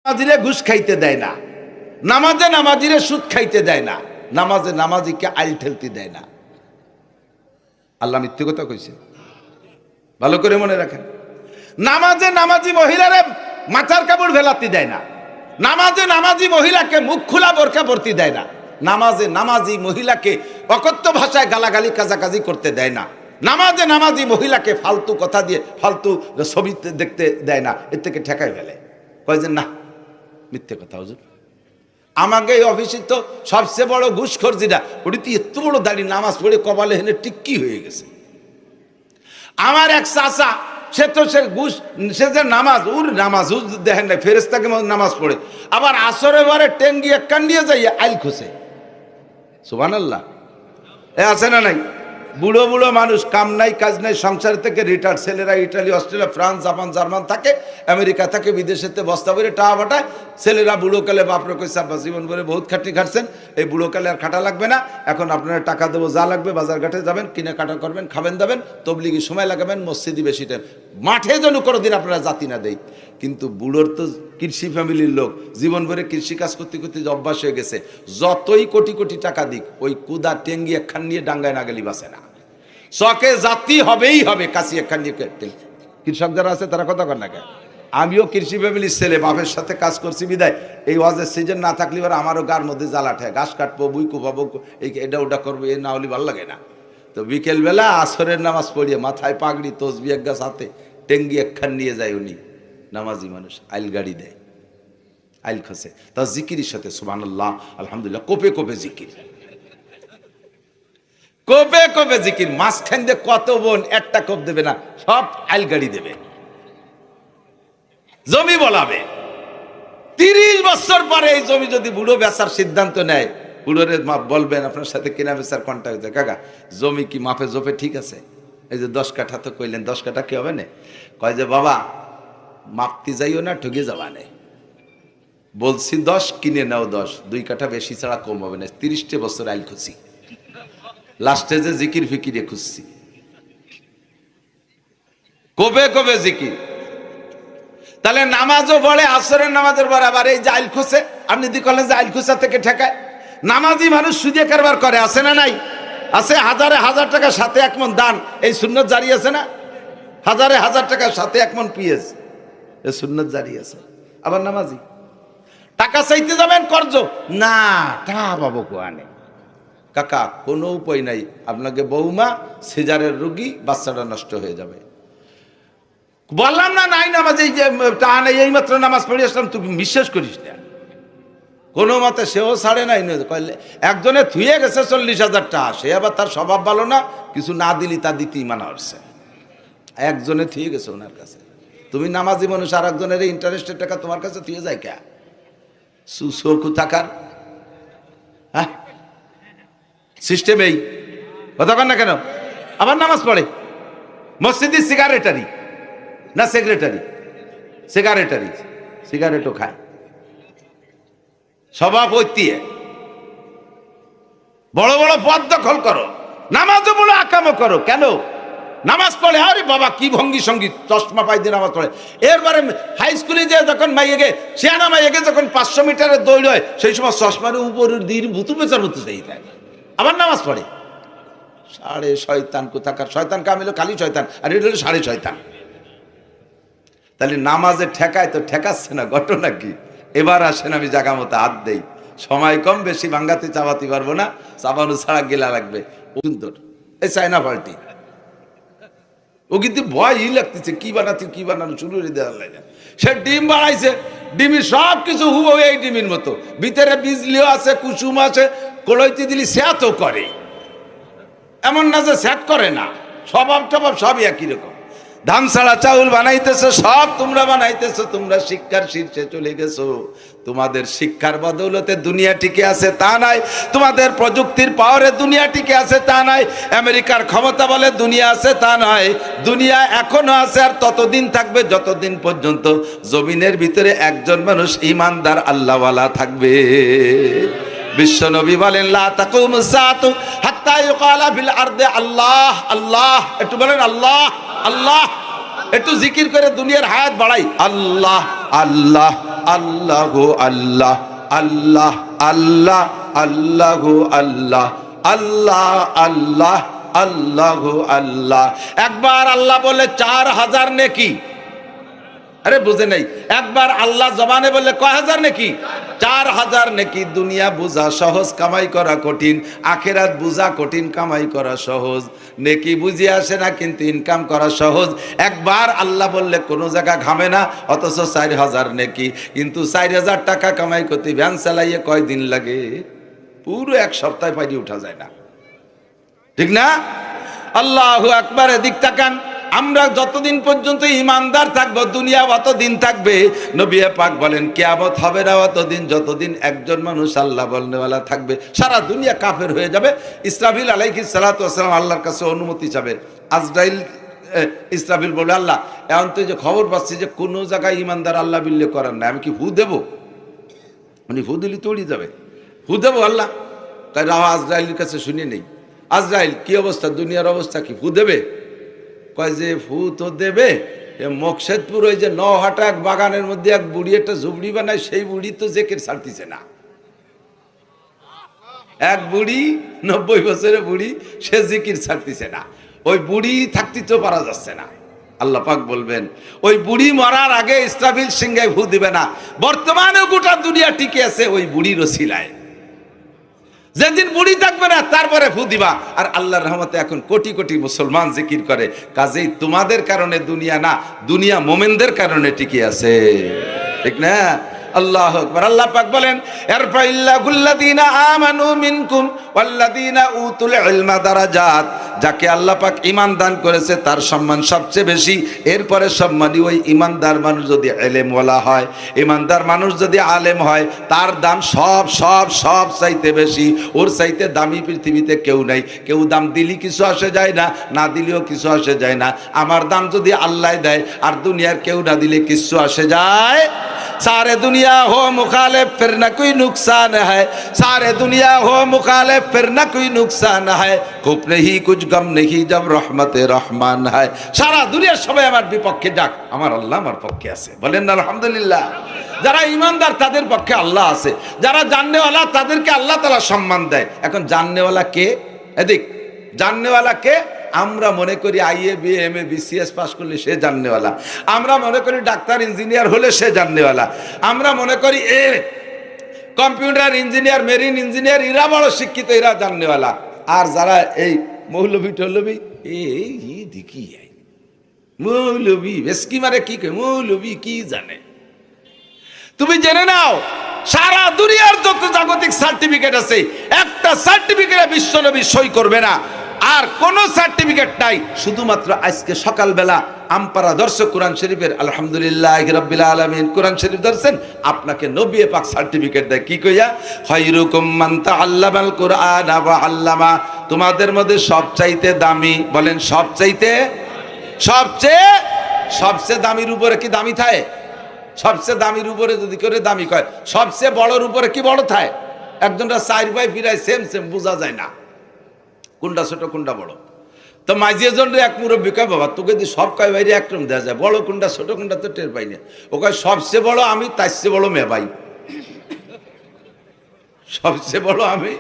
নামাজিরে ঘুষ খাইতে দেয় না, নামাজে নামাজিরে সুদ খাইতে দেয় না, নামাজে নামাজিকে আইল ঠেলতে দেয় না। আল্লাহ মিথ্যে কথা কইছে, ভালো করে মনে রাখেন। নামাজে নামাজি মহিলারে মাথার কাপড় ভেলাতে দেয় না, নামাজে নামাজি মহিলাকে মুখ খোলা বোরকা পরতে দেয় না, নামাজে নামাজি মহিলাকে অকথ্য ভাষায় গালাগালি কাজাকাজি করতে দেয় না, নামাজে নামাজি মহিলাকে ফালতু কথা দিয়ে ফালতু ছবি দেখতে দেয় না। এর থেকে ঠেকাই ফেলে, কয় যে না মিথ্যে কথা হুজুর। আমাকে এই অফিসে তো সবচেয়ে বড় ঘুষখোর যেটা, ওটি তো এত বড় দাড়ি, নামাজ পড়ে কপালে হেনে টিক্কি হয়ে গেছে। আমার এক চাচা, সে তো সে ঘুষ, সে যে নামাজ ওর নামাজ দেখেন না, ফেরেস্তাকে নামাজ পড়ে, আবার আসরে বারে টেঙ্গিয়ে কান্ডিয়ে যাইয়া আইল খোসে। সুবহানাল্লাহ। এ আছে না নাই? বুড়ো বুড়ো মানুষ, কাম নাই কাজ নাই, সংসার থেকে রিটায়ার্ড, ছেলেরা Italy Australia France Japan German থাকে, আমেরিকা থাকে, বিদেশেতে বস্তা ভরে টাকা পাঠায়। ছেলেরা বুড়োকালে বাপরে কইছে আব্বা জীবন ভরে বহুত খাটনি খাটছেন, এই বুড়োকালে আর খাটা লাগবে না, এখন আপনারা টাকা দেবো, যা লাগবে বাজার ঘাটে যাবেন, কিনে কাটা করবেন, খাবেন দাবেন, তবলিগি সময় লাগাবেন, মসজিদি বেশি টাইম, মাঠে যেন কোনোদিন আপনারা জাতি না দেই। কিন্তু বুড়োর তো কৃষি ফ্যামিলির লোক, জীবন ভরে কৃষি কাজ করতে করতে অভ্যাস হয়ে গেছে, যতই কোটি কোটি টাকা দিক ওই কুদা টেঙ্গি একখান নিয়ে ডাঙ্গায় না গেলি বাসে না, চকে জাতি হবেই হবে। কাশি একখান নিয়ে কৃষক যারা আছে তারা কথা কর না কেন? আমিও কৃষি ফ্যামিলির ছেলে, বাপের সাথে কাজ করছি বিদায় এই ওয়াজের সিজন না থাকলে এবার আমারও গার মধ্যে জ্বালা ঠেয়, ঘাস কাটবো, বুই কোপাবো, এই এটা ওটা করবো, এ না হলে ভালো লাগে না। তো বিকেলবেলা আসরের নামাজ পড়িয়ে মাথায় পাগড়ি তসবি এক গাছ হাতে টেঙ্গি একখান নিয়ে যায় উনি, নামাজি মানুষ, আইল গাড়ি দেয়, আইল খসে, তা জিকিরের সাথে সুবহানাল্লাহ আলহামদুলিল্লাহ, কোপে কোপে জিকির, কোপে কোপে জিকির। মাঝখান দিয়ে কত বোন একটা কোপ দেবে না, সব আইল গাড়ি দেবে, জমি বলাবে। 30 বছর পরে এই জমি যদি বুড়ো বেচার সিদ্ধান্ত নেয়, বুড়োরে বলবেন আপনার সাথে কিনা বেচার কন্ট্যাক্ট হয়েছে, কাকা জমি কি মাপে জোপে ঠিক আছে? এই যে 10 কাঠা তো কইলেন, 10 কাঠা কি হবে না? কয় যে বাবা মাপতে যাইও না, ঠকে যাবা নেই, বলছি 10 কিনে নাও 10, 2 কাঠা বেশি ছাড়া কম হবে না। 30 বছর আইল খুঁজছি, লাস্টে যে জিকির ফিকিরে খুঁজছি, কবে কবে জিকির। তাহলে নামাজও পড়ে, আসরের নামাজের বরাবর এই যে আইল খুঁজছে, আপনি যদি বলেন যে আইল খুঁজা থেকে ঠেকায়, নামাজি মানুষ সুদে কারবার করে, আছে না নাই? আছে। হাজারে হাজার টাকা সাথে 1 মণ দান, এই সুন্নত জারি আছে না? হাজারে হাজার টাকা সাথে 1 মণ পিএস, এই সুন্নত জারি আছে। আবার নামাজি টাকা চাইতে যাবেন কর্জ, না টা পাবো কোয়ানে। কাকা কোনো উপায় নাই, আপনাকে বৌমা সিজারের রোগী, বাচ্চাটা নষ্ট হয়ে যাবে। বললাম না নাই নামাজ, এই যে টা নেই, এই মাত্র নামাজ পড়ে আসলাম, তুই বিশ্বাস করিস না। কোনো মতে সেও ছাড়ে নাই, কইলে একজনে থুয়ে গেছে 40,000 টাকা, সে আবার তার স্বভাব ভালো না, কিছু না দিলি তা দিতেই মানা হচ্ছে। একজনে থুয়ে গেছে ওনার কাছে, তুমি নামাজি মানুষ, আর একজনের ইন্টারেস্টের টাকা তোমার কাছে থুয়ে যায় কে? সুসু থাকার হ্যাঁ সিস্টেম এই কথা কন না কেন? আবার নামাজ পড়ে মসজিদে, সিগারেটারি না সেক্রেটারি, সিগারেটারি, সিগারেটও খায়, সভাপতি, বড় বড় পদ দখল করো, নামাজও বড় আকামও করো। কেন? নামাজ পড়ে, আরে বাবা কি ভঙ্গি সঙ্গীত, চশমা পাই দিয়ে নামাজ পড়ে। এরপরে হাই স্কুলে যে যখন মাইয়েকে, শিয়ানা মাইয়েকে যখন 500 মিটারের দৌড় হয়, সেই সময় চশমার উপরের দিয়ে ভুতু পেঁচার মতো সেই দেয়, আবার নামাজ পড়ে। সাড়ে শয়তান কোথাকার, শয়তান কামিল খালি শয়তান, আর এটা হলো সাড়ে শয়তান। তাহলে নামাজে ঠেকায় তো ঠেকাচ্ছে না, ঘটনা কি? এবার আসেন আমি জায়গা মতো হাত দেই, সময় কম, বেশি ভাঙ্গাতে চাবাতে পারবো না, চাবানো ছাড়া গেলা লাগবে। সুন্দর এই চায়না পাল্টি, ও কিন্তু ভয়ই লাগতেছে, কি বানাতে কি বানানো শুরু করে দেওয়ার লাগে। সে ডিম বানাইছে, ডিমের সব কিছু হুবহু এই ডিমের মতো, ভিতরে বিজলিও আছে, কুসুম আছে, কলইতে দিলি স্যাতও করে, এমন না যে স্যাট করে না, স্বভাব টভাব সবই একই রকম। ধান ছাড়া চাউল বানাইতেছো, সব তোমরা বানাইতেছো, তোমরা শিক্ষার শীর্ষে চলে গেছো। তোমাদের শিক্ষার বদৌলতে দুনিয়া টিকে আছে তা নাই, তোমাদের প্রযুক্তির পাওয়ারে দুনিয়া টিকে আছে তা নাই, আমেরিকার ক্ষমতা বলে দুনিয়া আছে তা নয়। দুনিয়া এখনো আছে, আর ততদিন থাকবে যতদিন পর্যন্ত জমিনের ভিতরে একজন মানুষ ইমানদার আল্লাহওয়ালা থাকবে। বিশ্বনবী বলেন লা তাকুমুস সাআতু হাত্তা ইউকালা ফিল আরদি আল্লাহ আল্লাহ, একটু বলেন আল্লাহ আল্লাহ, একটু জিকির করে দুনিয়ার হায়াত বাড়াই, আল্লাহ আল্লাহ। আল্লাহু আল্লাহ, আল্লাহ আল্লাহ, আল্লাহু আল্লাহ, আল্লাহ আল্লাহ, আল্লাহু আল্লাহ। একবার আল্লাহ বলে 4000 নেকি। আরে বুঝে নাই, একবার আল্লাহ জবানে বললে কয় হাজার নেকি? 4000 নেকি। দুনিয়া বুঝা সহজ, কামাই করা কঠিন। আখিরাত বুঝা কঠিন, কামাই করা সহজ। নেকি বুঝে আসে না, কিন্তু ইনকাম করা সহজ। একবার আল্লাহ বললে কোনো জায়গা ঘামে না, অথচ 4000 নেকি। কিন্তু 4000 টাকা কামাই করতে ভ্যান চালাইয়ে কয় দিন লাগে? পুরো এক সপ্তাহ পাইরে উঠা যায় না, ঠিক না? আল্লাহু আকবার। এদিক তাকান। আমরা যতদিন পর্যন্ত ইমানদার থাকবো, দুনিয়া অতদিন থাকবে। নবী পাক বলেন কিয়ামত হবে না অতদিন যতদিন একজন মানুষ আল্লাহ বলনেওয়ালা থাকবে। সারা দুনিয়া কাফের হয়ে যাবে। ইসরাফিল আলাইহিস সালাতু ওয়াস সালাম আল্লাহর কাছে অনুমতি চাবে। আজরাইল ইসরাফিল বলে, আল্লাহ এখন তো যে খবর পাচ্ছি যে কোনো জায়গায় ইমানদার আল্লাহ বিল্লে করার না, আমি কি ফু দেবো? উনি ফু দিলি তো উড়ি যাবে। ফু দেবো আল্লাহ? তাই রাও আজরাইলের কাছে শুনে নেই। আজরাইল কি অবস্থা, দুনিয়ার অবস্থা কি? ফু দেবে? কয় যে ফু তো দেবে। মকসেদপুর ওই যে নহাটা এক বাগানের মধ্যে এক বুড়ি একটা ঝুবড়ি বানায়, সেই বুড়ি তো জেকের ছাড়তিছে না। এক বুড়ি 90 বছরের বুড়ি, সে জিকির ছাড়তিছে না। ওই বুড়ি থাকতে তো পারা যাচ্ছে না। আল্লাহ পাক বলবেন ওই বুড়ি মরার আগে ইসরাফিল সিংহায় ফু দিবে না। বর্তমানে গোটা দুনিয়া টিকে আছে ওই বুড়ির ওসিলায়। যেদিন বুড়ি থাকবে না তারপরে ফু দিবা। আর আল্লাহর রহমতে এখন কোটি কোটি মুসলমান জিকির করে। কাজেই তোমাদের কারণে দুনিয়া না, দুনিয়া মোমেনদের কারণে টিকে আছে, ঠিক না? আল্লাহু আকবার। আল্লাহ পাক বলেন ইরফাইল্লাহুল্লাযীনা আমানু মিনকুম ওয়াল্লাযীনা উতুল ইলমা দারাজাত। যাকে আল্লাহ পাক ঈমান দান করেছে তার সম্মান সবচেয়ে বেশি। এরপরে সম্মানী ওই ঈমানদার মানুষ যদি ইলমওয়ালা হয়, ঈমানদার মানুষ যদি আলেম হয়, তার দাম সব সব সব চাইতে বেশি। ওর চাইতে দামি পৃথিবীতে কেউ নাই। কেউ দাম দিলি কিছু আসে যায় না, না দিলেও কিছু আসে যায় না। আমার দাম যদি আল্লাহ দেয় আর দুনিয়ার কেউ না দিলে কিছু আসে যায়। सारे दुनिया हो मुखालिफ फिर न कोई नुकसान है, सारे दुनिया हो मुखालिफ फिर न कोई नुकसान है, खूब नहीं कुछ गम नहीं जब रहमत रहमान है। सारा दुनिया সবাই আমার বিপক্ষে যাক, আমার আল্লাহ আমার পক্ষে আছে। বলেন না আলহামদুলিল্লাহ। যারা ইমানদার তাদের পক্ষে আল্লাহ আছে। যারা জাননেওয়ালা তাদেরকে আল্লাহ তাআলা সম্মান দেয়। এখন জাননেওয়ালা কে? এদিক জাননেওয়ালা কে? আমরা মনে করি IA BA MA BCS pass করলে সে জাননেওয়ালা। আমরা মনে করি ডাক্তার ইঞ্জিনিয়ার হলে সে জাননেওয়ালা। আমরা মনে করি কম্পিউটার ইঞ্জিনিয়ার মেরিন ইঞ্জিনিয়ার এরা বড় শিক্ষিত, এরা জাননেওয়ালা। আর যারা এই মৌলভী টৌলভী এই দেখি মৌলভী বেশকি মারে কি মৌলভী কি জানে? তুমি জেনে নাও সারা দুনিয়ার যত জাগতিক সার্টিফিকেট আছে একটা সার্টিফিকেটে বিশ্বনবী সই করবে না। আর কোন সার্টিফিকেট নাই। শুধুমাত্র আজকে সকালবেলা আমপারা দর্শক কোরআন শরীফের আলহামদুলিল্লাহি রাব্বিল আলামিন কোরআন শরীফ দর্শন, আপনাকে নবী পাক সার্টিফিকেট দেয়। কি কইয়া? খায়রুকুম মান তাআল্লামাল কুরআন ওয়া আল্লামা। তোমাদের মধ্যে সবচাইতে দামি, বলেন সবচাইতে, সবচেয়ে দামির উপরে কি দামি থাকে? সবচেয়ে দামির উপরে যদি করে দামি কয়, সবচেয়ে বড়র উপরে কি বড় থাকে? একজনটা 4 ভাই ফিরায় সেম সেম বোঝা যায় না কোনটা ছোট কোনটা বড়। তো মাঝিয়ে জন এক মুরব্বী কয়, বাবা তোকে যদি সব কয় বাইরে একরকম দেওয়া যায়, বড় কোনটা ছোট কোনটা তো টের পাই না। ও কয় সবচেয়ে বড় আমি, তার চেয়ে বড় মেয়ে ভাই। সবচেয়ে বড় আমি,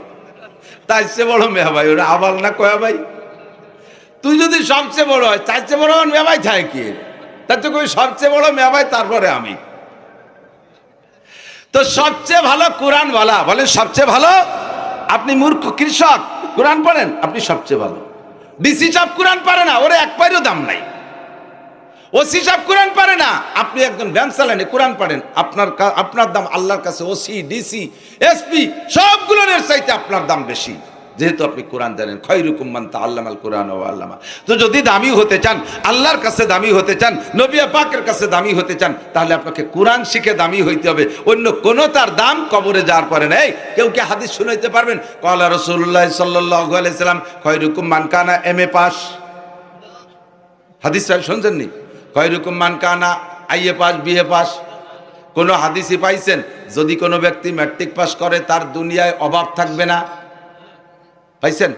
তার চেয়ে বড় মেয়ে ভাই। ওরা আবাল না কয়া ভাই? তুই যদি সবচেয়ে বড় হয় তার চেয়ে বড় আমার মেয়ে ভাই থাকে কি? তার তো কই সবচেয়ে বড় মেয়ে ভাই, তারপরে আমি। তো সবচেয়ে ভালো কোরআন ওয়ালা, বলেন সবচেয়ে ভালো। আপনি মূর্খ কৃষক কোরআন পড়েন, আপনি সবচেয়ে ভালো। ডিসি সাহেব কোরআন পারে না, ওরে এক পাইরও দাম নাই। ওসি সাহেব কোরআন পারে না, আপনি একজন ভ্যান চালানে কোরআন পড়েন, আপনার দাম আল্লাহর কাছে ওসি ডিসি এসপি সবগুলোর চাইতে আপনার দাম বেশি, যেহেতু আপনি কোরআন জানেন। খায়রুকুম মান তাআল্লামাল কুরআন ওয়া আল্লামা। তো যদি দামি হতে চান, আল্লাহর কাছে দামি হতে চান, নবী পাকের কাছে দামি হতে চান, তাহলে আপনাকে কোরআন শিখে দামি হইতে হবে। অন্য কোন তার দাম কবরে যাওয়ার পরে নেই। কেউ কি হাদিস শুনাইতে পারবেন? ক্বালা রাসূলুল্লাহ সাল্লাল্লাহু আলাইহি সাল্লাম খায়রুকুম মান কানা এমএ পাস। হাদিস শুনছেন নি? খায়রুকুম মান কানা আইএ পাস বিএ পাস। কোন হাদিসই পাইছেন? যদি কোনো ব্যক্তি ম্যাট্রিক পাস করে তার দুনিয়ায় অভাব থাকবে না? পাইছেন?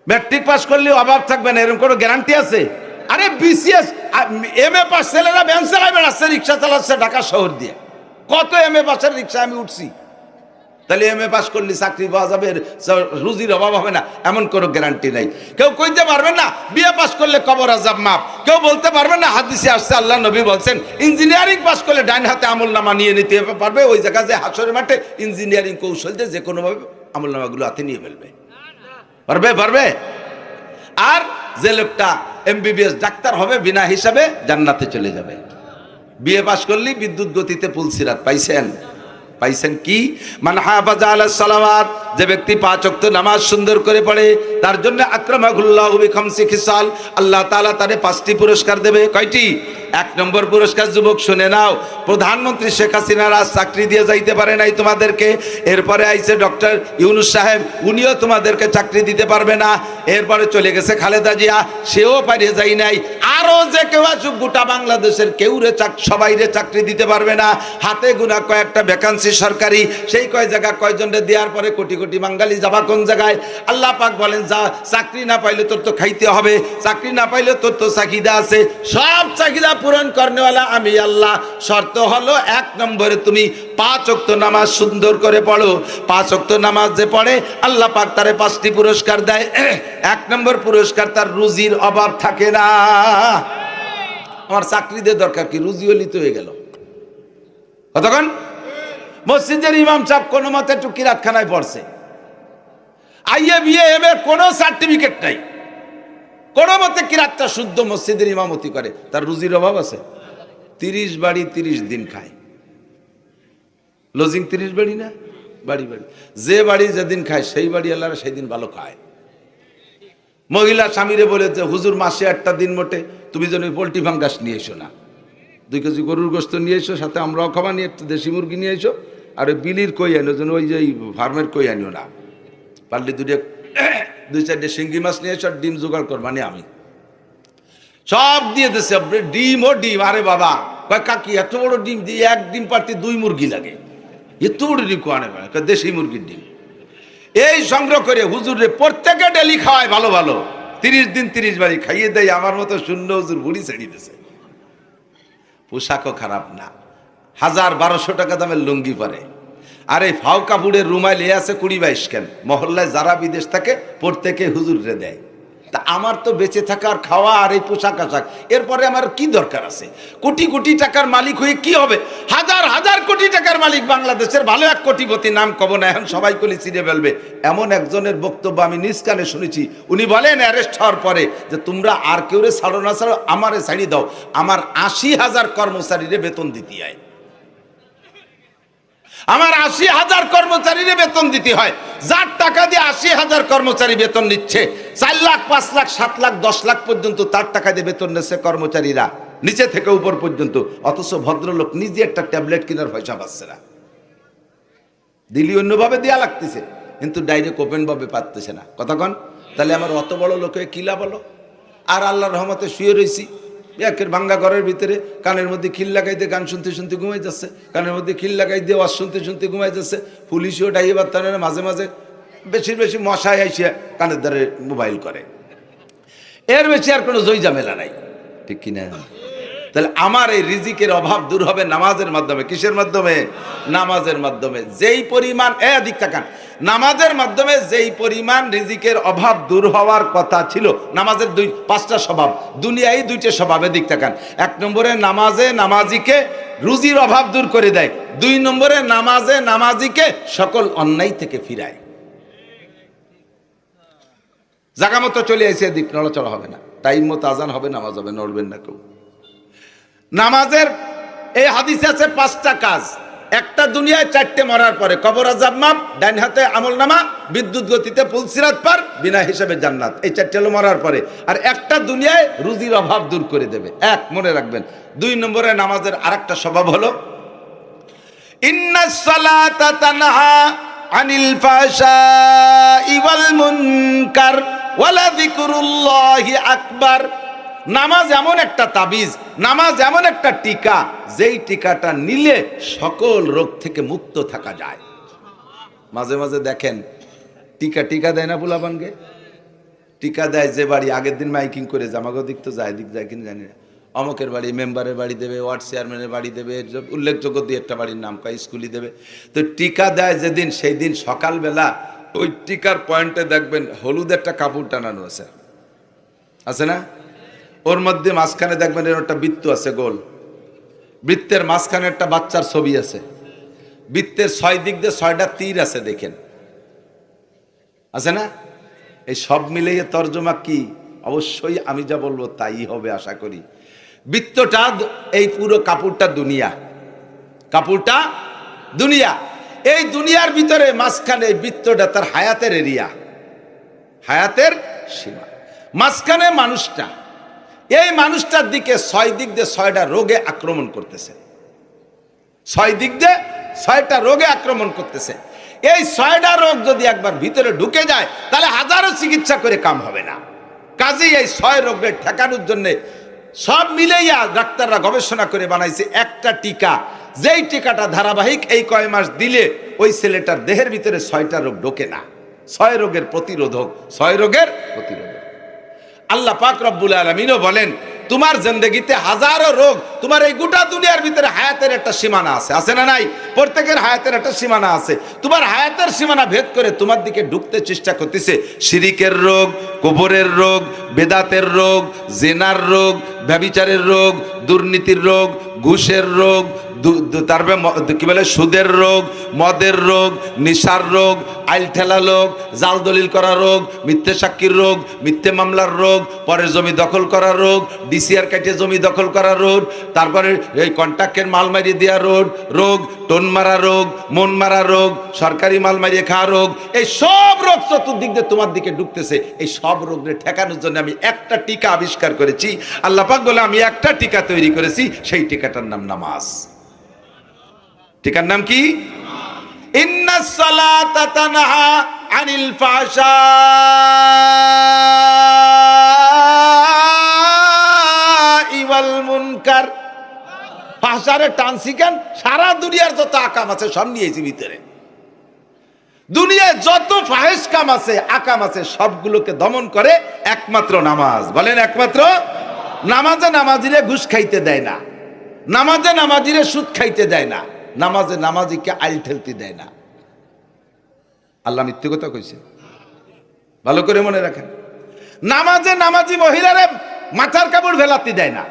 ম্যাট্রিক পাস করলে অভাব থাকবে না এরকম কোনো গ্যারান্টি আছে? আরে বিসিএস এমএ পাস ছেলেরা ভ্যান চালায় বেড়াচ্ছে, রিক্সা চালাচ্ছে ঢাকা শহর দিয়ে। কত এম এ পাশের রিক্সা আমি উঠছি। তাহলে এম এ পাস করলে চাকরি পাওয়া যাবে, রুজির অভাব হবে না, এমন কোনো গ্যারান্টি নাই। কেউ কইতে পারবেন না বিএ পাস করলে কবর আযাব মাপ। কেউ বলতে পারবেন না হাদিসে আসছে আল্লাহ নবী বলছেন ইঞ্জিনিয়ারিং পাস করলে ডাইন হাতে আমলনামা নিয়ে নিতে পারবে। ওই জায়গায় যে হাসরের মাঠে ইঞ্জিনিয়ারিং কৌশল দিয়ে যে কোনোভাবে আমলনামাগুলো হাতে নিয়ে ফেলবে। পারবে। আর যে লোকটা এমবিবিএস ডাক্তার হবে বিনা হিসাবে জান্নাতে চলে যাবে। বিএ পাস করলেই বিদ্যুৎ গতিতে পুলসিরাত পাইছেন কি? মান হাফাজা আলাস সালাওয়াত, যে ব্যক্তি 5 ওয়াক্ত নামাজ সুন্দর করে পড়ে তার জন্য আকরামাহুল্লাহু বিখামসি খিসাল, আল্লাহ তাআলা তারে 5টি পুরস্কার দেবে। কয়টি? 1 নম্বর পুরস্কার যুবক শুনে নাও, প্রধানমন্ত্রী শেখ হাসিনা আজ চাকরি দিয়ে যাইতে পারে নাই তোমাদেরকে, এরপরে আইছে ডক্টর ইউনূস সাহেব, উনিও তোমাদেরকে চাকরি দিতে পারবে না। এরপরে চলে গেছে খালেদা জিয়া, সেও পারিয়ে যায় নাই। আরো যে কেউ আসুক গোটা বাংলাদেশের কেউরে সবাইরে চাকরি দিতে পারবে না। হাতে গোনা কয়েকটা ভ্যাকান্সি সরকারি, সেই কয় জায়গা কয়জনরে দেওয়ার পরে কোটি কোটি বাঙালি যাবা কোন জায়গায়? আল্লাহ পাক বলেন যা চাকরি না পাইলে তোর তো খাইতে হবে, চাকরি না পাইলে তোর তো চাহিদা আছে, সব চাহিদা পূরণ করনেওয়ালা আমি আল্লাহ। শর্ত হলো 1 নম্বরে তুমি 5 ওয়াক্ত নামাজ সুন্দর করে পড়ো। 5 ওয়াক্ত নামাজ যে পড়ে আল্লাহ পাক তারে 5টি পুরস্কার দেয়। 1 নম্বর পুরস্কার, তার রুজির অভাব থাকে না। আমার চাকরি দিয়ে দরকার কি, রুজি হলি তো হয়ে গেল। কতক্ষণ মসজিদের ইমাম সাহেব কোনো মতে একটু কিরাতখানায় পড়ছে, আইএ বিএ এম এ কোনো সার্টিফিকেট নাই, কোনো মতে কিরাতটা শুদ্ধ মসজিদের ইমামতি করে, তার রুজির অভাব আছে? 30 বাড়ি 30 দিন খায়। লজিং 30 বাড়ি না, বাড়ি যে বাড়ি যেদিন খায় সেই বাড়ি আল্লাহরা সেই দিন ভালো খায়। মহিলা স্বামীরে বলেছে হুজুর মাসে 1টা দিন মোটে তুমি যেন পোল্ট্রি ফাঙ্গাস নিয়ে এসো না, 2 কেজি গরুর গোস্ত নিয়ে এসো, সাথে আমরাও খাওয়া নিয়ে একটু দেশি মুরগি নিয়ে এসো, আর ওই বিলির কই আনো যেন, ওই যে ফার্মের কই আনিও না, পারলে 2-4টে শিঙ্গি মাছ নিয়ে এসো, আর ডিম জোগাড় করবানি আমি সব দিয়ে দিচ্ছে। ডিম ও ডিম, আরে বাবা কয় কাকি এত বড় ডিম দিয়ে 1 ডিম পারতে 2 মুরগি লাগে, এত বড় ডিম কোয়ানে দেশি মুরগির ডিম। এই সংগ্রহ করে হুজুরে প্রত্যেকে ডেলি খাওয়ায় ভালো ভালো, 30 দিন 30 বাড়ি খাইয়ে দেয়। আমার মতো শূন্য হুজুর বুড়ি ছেড়ে দিয়েছে। পোশাকও খারাপ না, 1000-1200 টাকা দামের লুঙ্গি পরে, আর এই ফাও কাপড়ের রুমাল এ আছে 20-22 কেন। মহল্লায় যারা বিদেশ থাকে প্রত্যেকে হুজুরে দেয়। তা আমার তো বেঁচে থাকা আর খাওয়া আর এই পোশাক আশাক, এরপরে আমার কি দরকার আছে? কোটি কোটি টাকার মালিক হয়ে কি হবে? 1000 কোটি টাকার মালিক বাংলাদেশের, ভালো এক কোটিপতি, নাম কব না এখন, সবাই কলি চিনে ফেলবে এমন একজনের বক্তব্য আমি নিজ কানে শুনেছি। উনি বলেন অ্যারেস্ট হওয়ার পরে যে তোমরা আর কেউরে ছাড়ো না ছাড়ো, আমারে ছাড়ি দাও, আমার 80,000 কর্মচারীরে বেতন দিতে হয়, আমার 80,000 কর্মচারীরে বেতন দিতে হয়। যার টাকা দিয়ে 80,000 কর্মচারী বেতন নিচ্ছে, 4 লাখ 5 লাখ 7 লাখ 10 লাখ পর্যন্ত তার টাকা দিয়ে বেতন নিচ্ছে কর্মচারীরা, নিচে থেকে উপর পর্যন্ত। অথচ ভদ্রলোক নিজে একটা ট্যাবলেট কেনার পয়সা পাচ্ছে না, দিলি অন্যভাবে দেয়া লাগতেছে, কিন্তু ডাইরেক্ট ওপেন ভাবে পাচ্ছে না। কতক্ষণ? তাহলে আমার অত বড় লোকে কি লাভ হলো? আর আল্লাহর রহমতে শুয়ে রয়েছি একের ভাঙ্গা ঘরের ভিতরে, কানের মধ্যে খিল লাগাই দিয়ে গান শুনতে শুনতে ঘুমাই যাচ্ছে, কানের মধ্যে খিল লাগাই দিয়ে ওয়াজ শুনতে শুনতে ঘুমাই যাচ্ছে। পুলিশও ডাইয়ে বার্তা না, মাঝে মাঝে বেশি মশায় আইসে কানের দ্বারে মোবাইল করে, এর বেশি আর কোনো জয় ঝামেলা নাই, ঠিক কিনা? তাহলে আমার এই রিজিকের অভাব দূর হবে নামাজের মাধ্যমে। কিসের মাধ্যমে? নামাজের মাধ্যমে। যেই পরিমাণ দিক তাকান, নামাজের মাধ্যমে যেই পরিমাণ রিজিকের অভাব দূর হওয়ার কথা ছিল, নামাজের 5টা স্বভাব, দুনিয়ায় 2টে স্বভাবে দিক তাকান। 1 নম্বরে নামাজে নামাজিকে রুজির অভাব দূর করে দেয়, 2 নম্বরে নামাজে নামাজিকে সকল অন্যায় থেকে ফিরায়। জায়গা মতো চলে আসে, দিক নড়াচড়া হবে না, টাইম মতো আজান হবে, নামাজ হবে, নড়বেন না কেউ। নামাজের এই হাদিসে আছে 5টা কাজ। একটা দুনিয়ায় 4টে মরার পরে, কবর আযাব মাপ, ডাইন হাতে আমলনামা, বিদ্যুৎ গতিতে পুলসিরাত পার, বিনা হিসাবে জান্নাত। এই 4টে হলো মরার পরে। আর একটা দুনিয়ায় রুজির অভাব দূর করে দেবে, 1 মনে রাখবেন। 2 নম্বরে নামাজের আরেকটা স্বভাব হলো ইন্নাস সালাতা তানহা আনিল ফাহশাই ওয়াল মুনকার ওয়ালা যিকরুল্লাহি আকবার। নামাজ এমন একটা তাবিজ, নামাজ এমন একটা টিকা, যেই টিকাটা নিলে সকল রোগ থেকে মুক্ত থাকা যায়। মাঝে মাঝে দেখেন টিকা দেয় না পোলাপানকে, টিকা দেয় যে বাড়ি, আগের দিন মাইকিং করে জামাগো দিক তো যায়, দিক যায় কিনা জানি না, অমকের বাড়ি মেম্বারের বাড়ি দেবে, ওয়ার্ড চেয়ারম্যানের বাড়ি দেবে, উল্লেখযোগ্য দিয়ে একটা বাড়ির নাম কয়, স্কুলই দেবে। তো টিকা দেয় যেদিন, সেই দিন সকালবেলা ওই টিকার পয়েন্টে দেখবেন হলুদ একটা কাপড় টানানো আছে, আছে না? ওর মধ্যে মাঝখানে দেখবেন এর একটা বৃত্ত আছে গোল, বৃত্তের মাঝখানে একটা বাচ্চার ছবি আছে, বৃত্তের 6 দিক দিয়ে 6টা তীর আছে, দেখেন আছে না? এই সব মিলিয়ে তর্জমা কি? অবশ্যই আমি যা বলবো তাই হবে আশা করি। বৃত্তটা, এই পুরো কাপড়টা দুনিয়া, কাপড়টা দুনিয়া। এই দুনিয়ার ভিতরে মাঝখানে বৃত্তটা তার হায়াতের এরিয়া, হায়াতের সীমা। মাঝখানে মানুষটা, এই মানুষটার দিকে 6 দিক দিয়ে 6টা রোগে আক্রমণ করতেছে, 6 দিক দিয়ে 6টা রোগে আক্রমণ করতেছে। এই 6টা রোগ যদি একবার ভিতরে ঢুকে যায় তাহলে হাজারো চিকিৎসা করে কাম হবে না। কাজেই এই 6 রোগের ঠেকানোর জন্য সব মিলেইয়া ডাক্তাররা গবেষণা করে বানাইছে একটা টিকা, যেই টিকাটা ধারাবাহিক এই কয় মাস দিলে ওই ছেলেটার দেহের ভিতরে 6টা রোগ ঢোকে না। 6 রোগের প্রতিরোধক, 6 রোগের প্রতিরোধক। আল্লাহ পাক রব্বুল আলামিনও বলেন তোমার জিন্দেগিতে হাজারো রোগ, তোমার এই গোটা দুনিয়ার ভিতরে হায়াতের একটা সীমানা আছে, আছে না নাই? প্রত্যেকের হায়াতের একটা সীমানা আছে। তোমার হায়াতের সীমানা ভেদ করে তোমার দিকে ঢুকতে চেষ্টা করতেছে শিরিকের রোগ, কবরের রোগ, বেদাতের রোগ, জেনার রোগ, ব্যভিচারের রোগ, দুর্নীতির রোগ, ঘুষের রোগ, তারপরে কি বলে সুদের রোগ, মদের রোগ, নিশার রোগ, আইল ঠেলা রোগ, জাল দলিল করা রোগ, মিথ্যে সাক্ষীর রোগ, মিথ্যে মামলার রোগ, পরের জমি দখল করা রোগ, ডিসিআর কাটে জমি দখল করা রোগ, তারপরে এই কন্ট্রাক্টের মাল মারিয়ে দেওয়া রোগ, টোন মারা রোগ, মন মারা রোগ, সরকারি মাল মারিয়ে খাওয়া রোগ, এই সব রোগ চতুর্দিক দিয়ে তোমার দিকে ঢুকতেছে। এই সব রোগের ঠেকানোর জন্য আমি একটা টিকা আবিষ্কার করেছি। আল্লাহ পাক বলে আমি একটা টিকা তৈরি করেছি, সেই টিকাটার নাম নামাজ। টিকার নাম কি? ইন্নাস সালাতা তানহা আনিল ফাহশাই ওয়াল মুনকার। ফাহশারে টানসিকান, সারা দুনিয়ার যত আকাম আছে সব নিয়েছি ভিতরে। দুনিয়ায় যত ফাহেশ কাম আছে, আকাম আছে, সবগুলোকে দমন করে একমাত্র নামাজ। বলেন একমাত্র নামাজে নামাজিরে ঘুষ খাইতে দেয় না, নামাজে নামাজিরে সুদ খাইতে দেয় না, নামাজে নামাজিকে আইল ঠেলতে দেয় না। আল্লাহ মিথ্যে কথা কইছে, ভালো করে মনে রাখেন। নামাজে নামাজি মহিলারে মাথার কাপড় ভেলাতে দেয় না,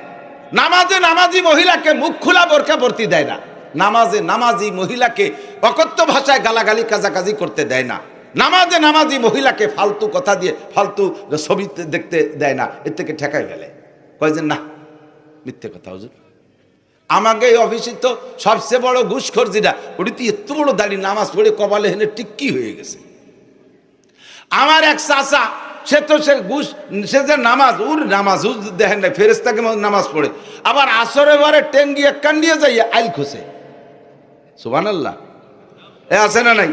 নামাজে নামাজি মহিলাকে মুখ খোলা বোরকা পরতে দেয় না, নামাজে নামাজি মহিলাকে অকথ্য ভাষায় গালাগালি কাজাকাজি করতে দেয় না, নামাজে নামাজি মহিলাকে ফালতু কথা দিয়ে ফালতু ছবি দেখতে দেয় না। এর থেকে ঠেকাই ফেলে, কয় যে না মিথ্যে কথা হুজুর। আমাকে এই অফিসে তো সবচেয়ে বড় ঘুষখোর যেটা, ওটি তো এত বড় দাড়ি, নামাজ পড়ে কপালে হেনে টিক্কি হয়ে গেছে। আমার এক চাচা, সে তো সে ঘুষ, সে যে নামাজ, ওর নামাজ দেখেন না, ফেরেশতাকে নামাজ পড়ে, আবার আসরে বারে টেঙ্গি এক কান্ডিয়ে যাইয়া আইল খুঁজে। সুবহানাল্লাহ। এ আছে না নাই?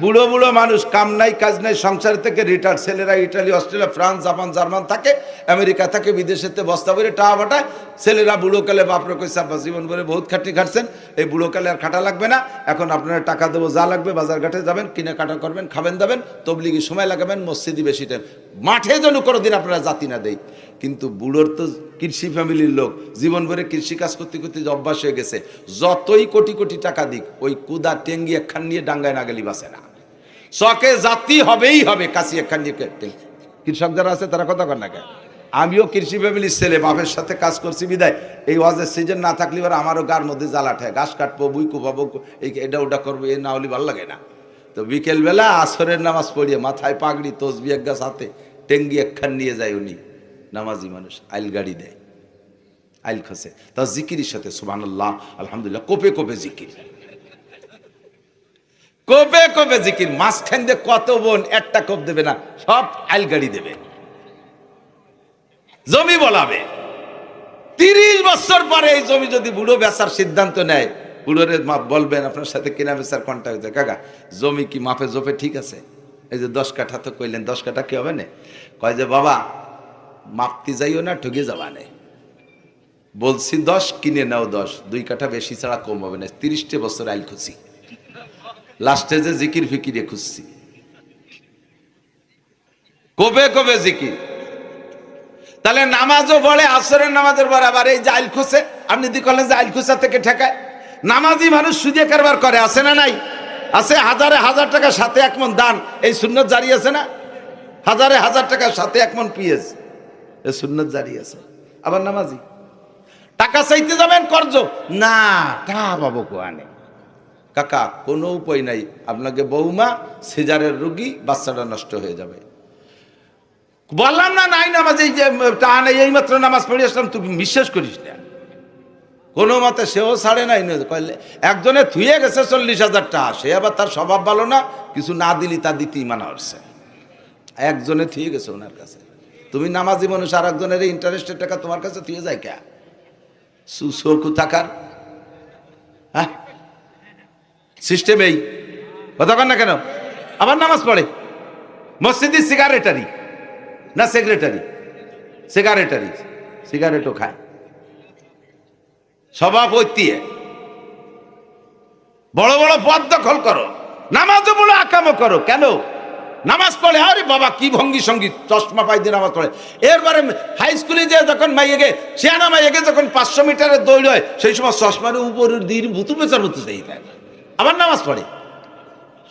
বুড়ো বুড়ো মানুষ, কাম নাই কাজ নাই, সংসার থেকে রিটায়ার্ড, ছেলেরা Italy, Australia, France, Japan, German থাকে, আমেরিকা থাকে, বিদেশেতে বস্তা ভরে টাকা পাঠায়। ছেলেরা বুড়োকালে বাপরে কইছে আব্বা জীবন ভরে বহুত খাটি খাটছেন, এই বুড়োকালে আর খাটা লাগবে না, এখন আপনারা টাকা দেবো, যা লাগবে বাজার ঘাটে যাবেন, কিনে কাটা করবেন, খাবেন দাবেন, তবলিগি সময় লাগাবেন, মসজিদি বেশি টাইম, মাঠে যেন কোনোদিন আপনারা জাতি না দেয়। কিন্তু বুড়োর তো কৃষি ফ্যামিলির লোক, জীবন ভরে কৃষি কাজ করতে করতে অভ্যাস হয়ে গেছে, যতই কোটি কোটি টাকা দিক ওই কুদা টেঙ্গি একখান নিয়ে ডাঙ্গায় না গেলি বাসে না, চকে জাতি হবেই হবে। কাশি একখান নিয়ে কৃষক যারা আছে তারা কথা কর না কেন? আমিও কৃষি ফ্যামিলির ছেলে, বাপের সাথে কাজ করছি বিদায় এই ওয়াজের সিজন না থাকলে এবার আমারও গার মধ্যে জ্বালা ঠায়, ঘাস কাটবো, বুই কুপাবো, এই এটা ওটা করবো, এ না হলে ভালো লাগে না। তো বিকেলবেলা আসরের নামাজ পড়িয়ে মাথায় পাগড়ি, তসবি এক গাছ হাতে, টেঙ্গি একখান নিয়ে যায় উনি, নামাজি মানুষ, আইল গাড়ি দেয়, আইল খসে, তা জিকিরের সাথে সুবহানাল্লাহ আলহামদুলিল্লাহ, কোপে কোপে জিকির, কোপে কোপে জিকির। মাঝখান দিয়ে কত বোন একটা কোপ দেবে না, সব আইল গাড়ি দেবে, জমি বলাবে। 30 বছর পরে এই জমি যদি বুড়ো বেচার সিদ্ধান্ত নেয়, বুড়োরে বলবেন আপনার সাথে কিনা বেচার কন্ট্যাক্ট হয়েছে, কাকা জমি কি মাপে জোপে ঠিক আছে? এই যে 10 কাঠা তো কইলেন, 10 কাঠা কি হবে না? কয় যে বাবা মাপতে যাইও না, ঠকে যাবা না, বলছি 10 কিনে নাও 10, 2 কাঠা বেশি ছাড়া কম হবে না। 30 বছর আইল খুঁজছি, লাস্টে যে জিকির ফিকিরে খুঁজছি, কবে কবে জিকির। তাহলে নামাজও পড়ে, আসরের নামাজের পর আবার এই যে আইল খুঁজে, আপনি দি করলেন যে আইল খুঁজা থেকে ঠেকায়। নামাজি মানুষ সুদে কারবার করে, আছে না নাই? আছে। হাজারে হাজার টাকা সাথে এক মন দান, এই সুন্নত জারি আছে না? হাজারে হাজার টাকা সাথে এক মন পিএস, এই সুন্নত জারি আছে। আবার নামাজি টাকা চাইতে যাবেন কর্জ, না টা বাবু কোয়ানে। কাকা কোনো উপায় নাই, আপনাকে বৌমা সিজারের রোগী, বাচ্চাটা নষ্ট হয়ে যাবে। বললাম না নাই নামাজ, এই যে টা নেই, এই মাত্র নামাজ পড়ে আসলাম, তুই বিশ্বাস করিস না। কোনো মতে সেও ছাড়ে নাই। একজনে থুয়ে গেছে 40,000 টাকা, সে আবার তার স্বভাব ভালো না, কিছু না দিলি তা দিতেই মানা হচ্ছে। একজনে থুয়ে গেছে ওনার কাছে। তুমি নামাজি মানুষ, আর একজনের ইন্টারেস্টের টাকা তোমার কাছে থুয়ে যায় কে? সুসকু থাকার হ্যাঁ সিস্টেম এই কথা কন না কেন? আবার নামাজ পড়ে মসজিদে, সিগারেটারি না সেক্রেটারি, সিগারেটারি, সিগারেটও খায়, সভাপতি। বড় বড় পদ দখল করো, নামাজও বলো আকামও করো। কেন? নামাজ পড়ে, আরে বাবা কি ভঙ্গি সঙ্গীত, চশমা পাই দিয়ে নামাজ পড়ে। এরপরে হাই স্কুলে যে যখন মাইয়েকে, সিয়ানা মাইয়েকে যখন 500 মিটারের দৌড় হয়, সেই সময় চশমার উপরের দিন ভুতু পেঁচার মতো চাই দেয়, আবার নামাজ পড়ে।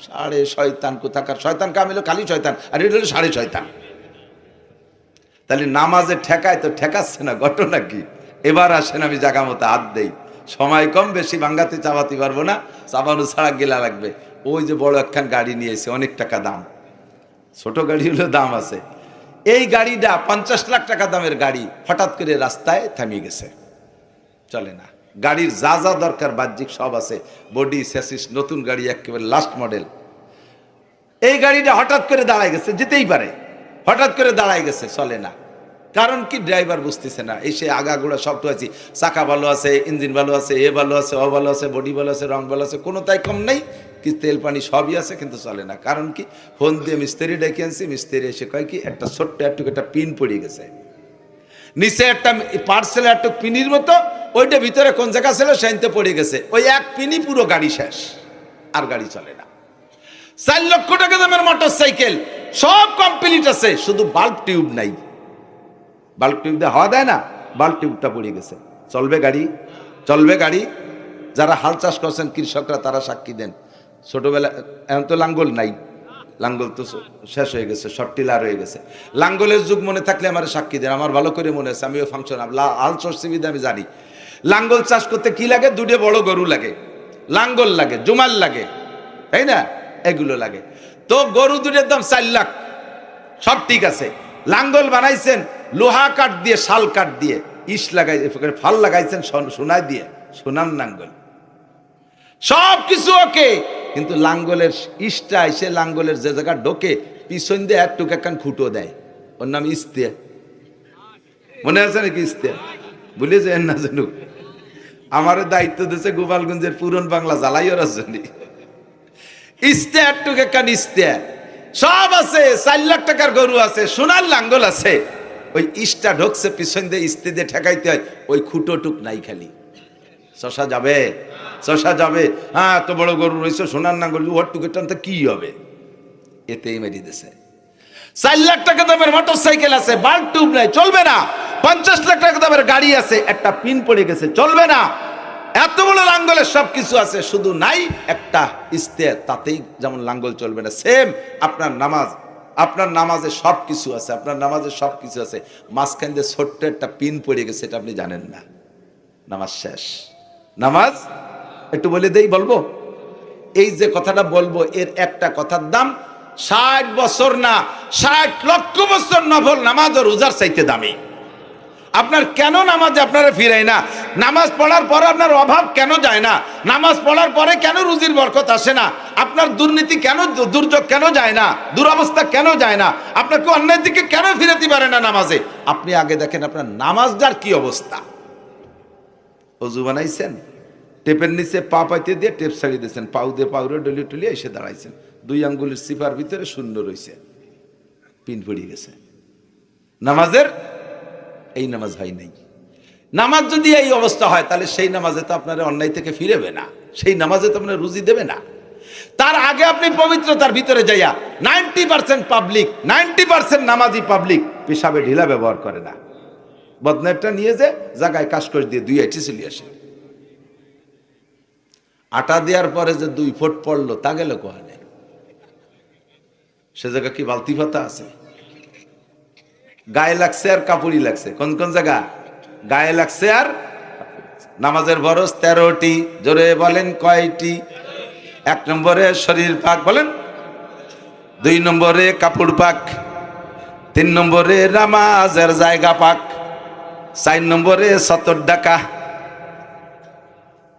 সাড়ে শয়তান কোথাকার, শয়তান কামিল খালি শয়তান, আর এটা হলো সাড়ে শয়তান। তাহলে নামাজে ঠেকায় তো ঠেকাচ্ছে না, ঘটনা কি? এবার আসেন আমি জায়গা মতো হাত দেই, সময় কম, বেশি ভাঙ্গাতে চাপাতে পারবো না, চাপানো ছাড়া গেলা লাগবে। ওই যে বড় একখান গাড়ি নিয়েছে, অনেক টাকা দাম, ছোট গাড়ি হলে দাম আছে। এই গাড়িটা 50 লাখ টাকা দামের গাড়ি, হঠাৎ করে রাস্তায় থামিয়ে গেছে, চলে না। গাড়ির যা যা দরকার বাহ্যিক সব আছে, বডি স্যাসিস, নতুন গাড়ি, একেবারে লাস্ট মডেল। এই গাড়িটা হঠাৎ করে দাঁড়ায় গেছে, যেতেই পারে, হঠাৎ করে দাঁড়ায় গেছে, চলে না। কারণ কি? ড্রাইভার বুঝতেছে না। এসে আগাগোড়া সব তো আছে, চাকা ভালো আছে, ইঞ্জিন ভালো আছে, এ ভালো আছে, ও ভালো আছে, বডি ভালো আছে, রং ভালো আছে, কোনো তাই কম নেই, কি তেল পানি সবই আছে, কিন্তু চলে না। কারণ কি? ফোন দিয়ে মিস্ত্রি ডেকে আনছি, মিস্ত্রি এসে কয় কি, একটা ছোট্ট একটা পিন পড়ে গেছে, নিচে একটা পার্সেলে একটা পিনির মতো, ওইটা ভিতরে কোন জায়গা ছিল সেইতে পড়ে গেছে, ওই এক পিনি পুরো গাড়ি শেষ, আর গাড়ি চলে না। 4 লক্ষ টাকা দামের মোটর সাইকেল, সব কমপ্লিট আছে, শুধু বাল্ব টিউব নাই। বাল্ব টিউব দিয়ে হাওয়া দেয় না, বাল্ব টিউবটা পড়ে গেছে। চলবে গাড়ি? চলবে গাড়ি? যারা হাল চাষ করছেন কৃষকরা, তারা সাক্ষী দেন। ছোটবেলা এখন তো লাঙ্গল নাই, লাঙ্গল তো শেষ হয়ে গেছে, শর্টিলার হয়ে গেছে। লাঙ্গলের যুগ মনে থাকলে আমার সাক্ষী দেন, আমার ভালো করে মনে আছে, আমিও ফাংশন হাল চষিবিদে আমি জানি। লাঙ্গল চাষ করতে কি লাগে? দুটো বড় গরু লাগে, লাঙ্গল লাগে, জুমাল লাগে, তাই না? এগুলো লাগে। তো গরু দুটোর দাম 4 লাখ, সব ঠিক আছে। লাঙ্গল বানাইছেন লোহা কাঠ দিয়ে, শাল কাঠ দিয়ে, ইস লাগাই, ফাল লাগাইছেন সোনায় দিয়ে, সোনার লাঙ্গল, সব কিছু ওকে। কিন্তু লাঙ্গলের ইসটা এসে লাঙ্গলের যে জায়গা ঢোকে, পিছন দিয়ে একটুক একখান খুঁটো দেয়, ওর নাম ইস্তে। মনে আছে নাকি ইস্তে? ভুলে যায় না যেন। আমার দায়িত্ব দিয়েছে গোপালগঞ্জের পুরন বাংলা জ্বালাই ওরা জানি, ইস্তে একটুক একখান ইস্তে সব আছে। 4 লাখ টাকার গরু আছে, সোনার লাঙ্গল আছে, ওই ইস্টা ঢোকছে পিছন দিয়ে, ইস্তে দিয়ে ঠেকাইতে হয়, ওই খুঁটো টুক নাই, খালি চষা যাবে, চষা যাবে। হ্যাঁ, এত বড় গরু রয়েছে, সোনার নাঙ্গল, ওর টুকে টানতে কি হবে? এতেই মেরি দিছে। 4 লাখ টাকা দামের মোটর সাইকেল আছে, বাল্ব টিউব নাই, চলবে না। 50 লাখ টাকা দামের গাড়ি আছে, একটা পিন পড়ে গেছে, চলবে না। এত বড় লাঙ্গলের সব কিছু আছে, শুধু নাই একটা ইস্তে, তাতেই যেমন লাঙ্গল চলবে না। সেম আপনার নামাজ, আপনার নামাজে সব কিছু আছে, আপনার নামাজে সব কিছু আছে, মাঝখান দিয়ে ছোট্ট একটা পিন পড়ে গেছে, এটা আপনি জানেন না, নামাজ শেষ। নামাজ একটু বলে দেই, বলবো? এই যে কথাটা বলবো, এর একটা কথার দাম 60 বছর না, 60 লক্ষ বছর নফল নামাজ ও রোজার চাইতে দামি। আপনার কেন নামাজে আপনারা ফিরাই না? নামাজ পড়ার পরে আপনার অভাব কেন যায় না? নামাজ পড়ার পরে কেন রুজির বরকত আসে না? আপনার দুর্নীতি কেন, দুর্যোগ কেন যায় না? দুরবস্থা কেন যায় না? আপনাকে অন্যের দিকে কেন ফিরাতে পারে না নামাজে? আপনি আগে দেখেন আপনার নামাজটার কি অবস্থা। অজু বানাইছেন, টেপের নিচে পা পাইতে দিয়ে টেপ ছাড়িয়ে দিয়েছেন, পাউ দিয়ে পাউরে ডলি টলিয়ে এসে দাঁড়াইছেন, 2 আঙ্গুলের সিপার ভিতরে শূন্য রয়েছে, পিন পড়িয়ে গেছে। নামাজের এই নামাজ হয় নাই। নামাজ যদি এই অবস্থা হয়, তাহলে সেই নামাজে তো আপনার অন্যায় থেকে ফিরেবে না, সেই নামাজে তো আপনার রুজি দেবে না। তার আগে আপনি পবিত্রতার ভিতরে যাইয়া 90% পাবলিক, 90% নামাজি পাবলিক পেশাবে ঢিলা ব্যবহার করে না। বদনাটা নিয়ে যে জায়গায় কাজ করে দিয়ে 2 আইটি চলে আসে। আটা দেওয়ার পরে যে 2 ফুট পড়লো তা গেল কোহানে? সে জায়গা কি বালতি পাতা আছে? গায়ে লাগছে আর কাপড়ই লাগছে। কোন কোন জায়গা গায়ে লাগছে আর? নামাজের ফরজ 13টি। জোরে বলেন কয়টি? 1 নম্বরে শরীর পাক, বলেন। 2 নম্বরে কাপড় পাক। 3 নম্বরে নামাজের জায়গা পাক। 4 নম্বরে সতর ডাকা।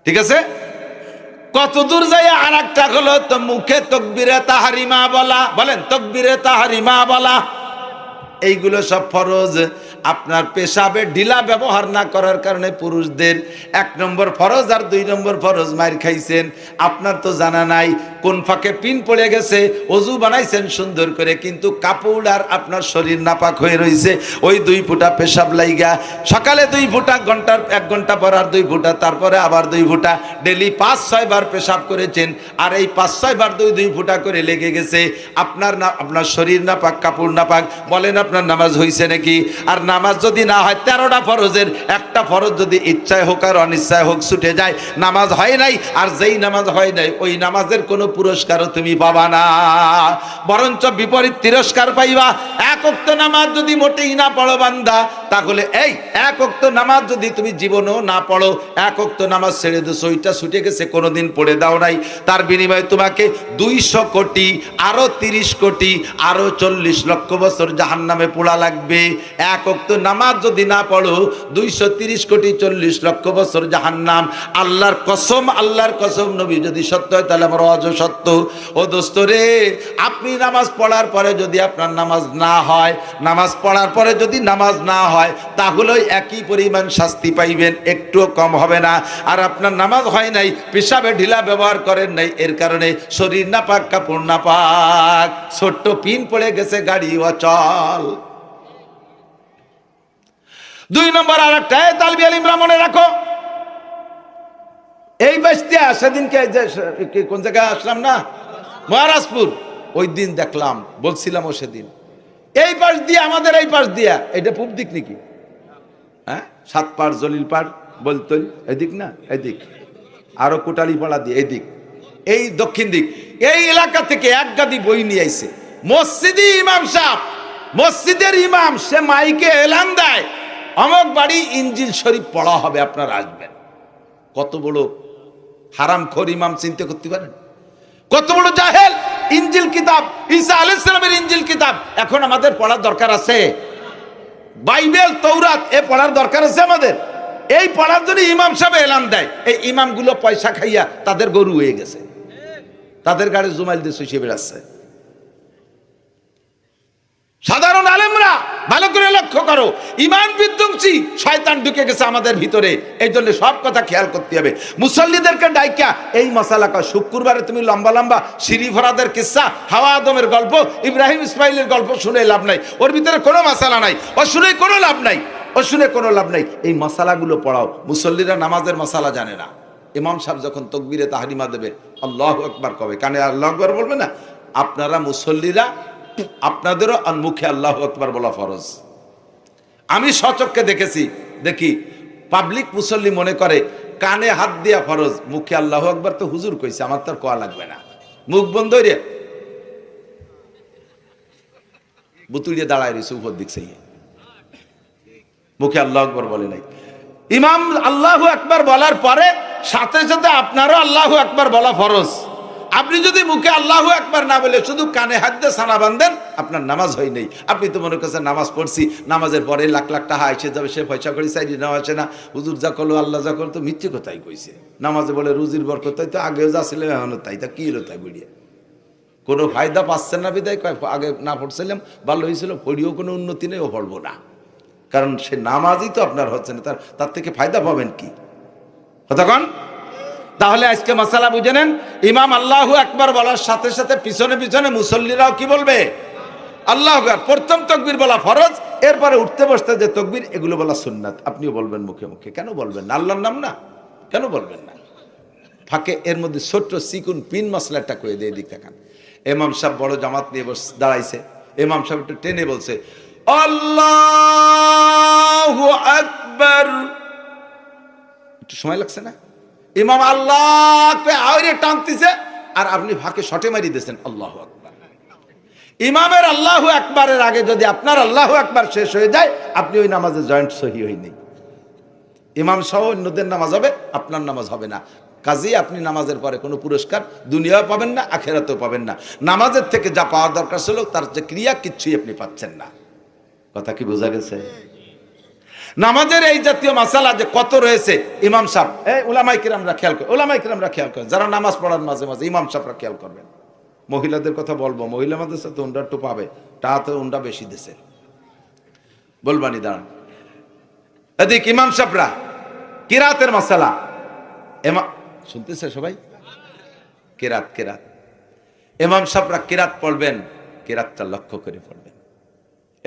ঠিক আছে? কত দূর যায় আর একটা হলো তো মুখে তাকবীরে তাহরিমা বলা, বলেন তাকবীরে তাহরিমা বলা। এইগুলো সব ফরজ। আপনার পেশাবে ঢিলা ব্যবহার না করার কারণে পুরুষদের 1 নম্বর ফরজ আর 2 নম্বর ফরজ মার খাইছেন। আপনার তো জানা নাই কোন ফাঁকে পিন পড়ে গেছে, অজু বানাইছেন সুন্দর করে, কিন্তু কাপড় আর আপনার শরীর নাপাক হয়ে রয়েছে। ওই 2 ফুটা পেশাব লাইগা সকালে 2 ফুটা, ঘন্টার 1 ঘন্টা পর আর 2 ফুটা, তারপরে আবার 2 ফুটা, ডেলি 5-6 বার পেশাব করেছেন। আর এই 5-6 বার 2 ফুটা করে লেগে গেছে। আপনার শরীর নাপাক, কাপড় নাপাক, বলেন আপনার নামাজ হয়েছে নাকি? আর নামাজ যদি না হয় 13টা ফরজের একটা ফরজ যদি ইচ্ছায় হোক আর অনিচ্ছায় হোক ছুটে যায়, নামাজ হয় নাই। আর যেই নামাজ হয় নাই ওই নামাজের কোনো পুরস্কারও তুমি পাবা না, বরঞ্চ বিপরীত তিরস্কার পাইবা। 1 ওয়াক্ত নামাজ যদি মোটেই না পড়ো বান্দা, তাহলে এই 1 ওয়াক্ত নামাজ যদি তুমি জীবনেও না পড়ো, 1 ওয়াক্ত নামাজ ছেড়ে দিছো, ওইটা ছুটে গেছে, কোনোদিন পড়ে দাও নাই, তার বিনিময়ে তোমাকে 200 কোটি, আরো 30 কোটি, আরো 40 লক্ষ বছর জাহান্নামে পোড়া লাগবে। 1 ওয়াক্ত নামাজ যদি না পড়ো 230 কোটি 40 লক্ষ বছর জাহান্নাম। আল্লাহর কসম, আল্লাহর কসম, নবী যদি সত্য হয় তাহলে আমার ওয়াজও সত্য। ও দোস্ত রে, আপনি নামাজ পড়ার পরে যদি আপনার নামাজ না হয়, নামাজ পড়ার পরে যদি নামাজ না হয়, তাহলে একই পরিমাণ শাস্তি পাইবেন, একটুও কম হবে না। আর আপনার নামাজ হয় নাই, পেশাবে ঢিলা ব্যবহার করেন নাই, এর কারণে শরীর নাপাক, কাপড় নাপাক, ছোট্ট পিন পড়ে গেছে, গাড়ি অচল। 2 নম্বর আর একটা তালবি আলিমরা মনে রাখো, এই বাস্তিয়া সেদিনকে কোন জায়গায় আসলাম না, মহারাজপুর, ওই দিন দেখলাম, বলছিলাম ও সেদিন, এই পাশ দিয়ে, আমাদের এই পাশ দিয়া, এটা পূব দিক নাকি? হ্যাঁ, 7 পাড়, জলিল পাড়, বলতল এদিক না, এদিক, আরো কোটালি পাড়া দিয়ে এদিক, এই দক্ষিণ দিক, এই এলাকা থেকে 1 গাদি বই নিয়ে আইছে। মসজিদি ইমাম সাহেব, মসজিদের ইমাম, সে মাইকে এলান দেয়, অমুক বাড়ি ইনজিল শরীফ পড়া হবে, আপনারা আসবেন। কত বড় হারামখোর ইমাম, চিন্তা করতে পারেন? কত বড় জাহেল! ইনজিল কিতাব, ঈসা আলাইহিস সালামের ইনজিল কিতাব এখন আমাদের পড়ার দরকার আছে? বাইবেল, তৌরাত, এ পড়ার দরকার আছে আমাদের? এই পড়ার জন্য ইমাম সাহেব এলান দেয়। এই ইমামগুলো পয়সা খাইয়া তাদের গরু হয়ে গেছে, তাদের গাড়ি জুমাইল দিয়ে শুষে বেড়াচ্ছে। সাধারণ আলেমরা ভালো করে লক্ষ্য করো, ইমান বিধ্বংসী শয়তান ঢুকে গেছে আমাদের ভিতরে। এই জন্য সব কথা খেয়াল করতে হবে। মুসল্লিদেরকে ডাইকা এই মশালা কর, শুক্রবারে তুমি লম্বা লম্বা সিঁড়ি ভরাদের কিস্সা, হাওয়া আদমের গল্প, ইব্রাহিম ইসমাইলের গল্প শুনে লাভ নাই, ওর ভিতরে কোনো মশালা নাই, ও শুনে কোনো লাভ নাই, ও শুনে কোনো লাভ নাই। এই মশালাগুলো পড়াও। মুসল্লিরা নামাজের মশালা জানে না। ইমাম সাহেব যখন তাকবীরে তাহরিমা দেবে, আল্লাহু আকবার কবে, কানে আল্লাহু আকবার বলবে না? আপনারা মুসল্লিরা, আপনাদেরও মুখে আল্লাহু আকবার বলা ফরজ। আমি সচক্ষে দেখেছি, দেখি পাবলিক মুসল্লি মনে করে কানে হাত দিয়া ফরজ, মুখে আল্লাহু আকবার তো হুজুর কইছে, আমার তো আর কোয়া লাগবে না, মুখ বন্ধ রে বুতুড়িয়ে দাঁড়ায় রয়েছে উপর দিক সেই, মুখে আল্লাহু আকবার বলে নাই। ইমাম আল্লাহু আকবার বলার পরে সাথে সাথে আপনারও আল্লাহু আকবার বলা ফরজ। আপনি যদি মুখে আল্লাহু আকবার না বলে শুধু কানে হাত দিয়ে সানা বাঁধেন, আপনার নামাজ হয় নাই। আপনি তো মনে করছেন নামাজ পড়ছি, নামাজের পরে লাখ লাখ টাকা এসে যাবে, সে পয়সা করে চাইলে নেওয়া আসে না, হুজুর যা করলো, আল্লাহ যা করলো, তো মিথ্যে কথাই কইছে। নামাজে বলে রুজির বরকত, তাই তো আগেও যা ছিল এখনো তাই, তা কি হলো তাই বুড়িয়া, কোনো ফায়দা পাচ্ছেন না বিদায় কয় আগে না পড়ছিলাম ভালো হয়েছিল, পড়িও কোনো উন্নতি নেই, ও পড়বো না, কারণ সে নামাজই তো আপনার হচ্ছে না, তার থেকে ফায়দা পাবেন কি? কতক্ষণ? তাহলে আজকে মাসালা বুঝে নেন, ইমাম আল্লাহু আকবার বলার সাথে সাথে পিছনে পিছনে মুসল্লিরাও কি বলবে? আল্লাহু আকবার। প্রথম তাকবীর বলা ফরজ, এরপরে উঠতে বসতে যে তাকবীর, এগুলো বলা সুন্নাত। আপনিও বলবেন মুখে মুখে, কেন বলবেন না? আল্লাহর নাম না, কেন বলবেন না? ফাঁকে এর মধ্যে ছোট্ট সিকুন পিন মশলাটা করে দিয়ে দিক দেখান। ইমাম সাহেব বড় জামাত নিয়ে দাঁড়াইছে, ইমাম সাহেব একটু টেনে বলছে, আল্লাহু আকবার, একটু সময় লাগছে না? ইমাম আল্লাহকে আওরে টানতেছে আর আপনি ফাঁকে শটে মারি দিয়েছেন আল্লাহু আকবার। ইমামের আল্লাহু আকবারের আগে যদি আপনার আল্লাহু আকবার শেষ হয়ে যায়, আপনি ওই নামাজে জয়েন্ট সহি হয়নি। ইমাম সহ অন্যদের নামাজ হবে, আপনার নামাজ হবে না। কাজেই আপনি নামাজের পরে কোনো পুরস্কার দুনিয়াও পাবেন না, আখেরাতেও পাবেন না। নামাজের থেকে যা পাওয়ার দরকার ছিল তার যে ক্রিয়া, কিচ্ছুই আপনি পাচ্ছেন না। কথা কি বোঝা গেছে? নামাজের এই জাতীয় মাসালা যে কত রয়েছে, ইমাম সাহেব, উলামায়ে কিরামরা খেয়াল করেন, উলামায়ে কিরামরা খেয়াল করেন, যারা নামাজ পড়ার মাঝে মাঝে ইমাম সাহেবরা খেয়াল করবেন। মহিলাদের কথা বলবো, মহিলা মাদ্রাসা তো উন্ডা একটু পাবে, তাতে উন্ডা বেশি দেশে বলবানি। দাঁড়ান, এদিক ইমাম সাহেবরা কিরাতের মাসালা শুনতেছে সবাই? কেরাত কেরাত ইমাম সাহেবরা কেরাত পড়বেন, কেরাতটা লক্ষ্য করে পড়বেন।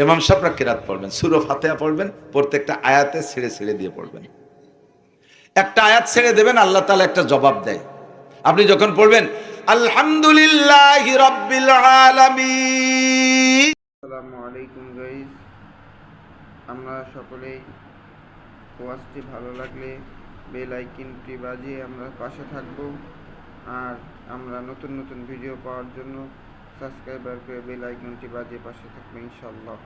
ইমাম সাহেবরা কেরাত পড়বেন, সূরা ফাতিহা পড়বেন, প্রত্যেকটা আয়াতে ছেড়ে ছেড়ে দিয়ে পড়বেন। একটা আয়াত ছেড়ে দেবেন, আল্লাহ তাআলা একটা জবাব দেয়। আপনি যখন পড়বেন আলহামদুলিল্লাহি রাব্বিল আলামিন, আসসালামু আলাইকুম গাইস, আমরা সকলেই ওয়াজটি ভালো লাগলে বেল আইকনটি বাজিয়ে আমরা পাশে থাকব। আর আমরা নতুন নতুন ভিডিও পাওয়ার জন্য সাবস্ক্রাইবার করে বেল আইকনটি বাজিয়ে পাশে থাকবো ইনশাআল্লাহ।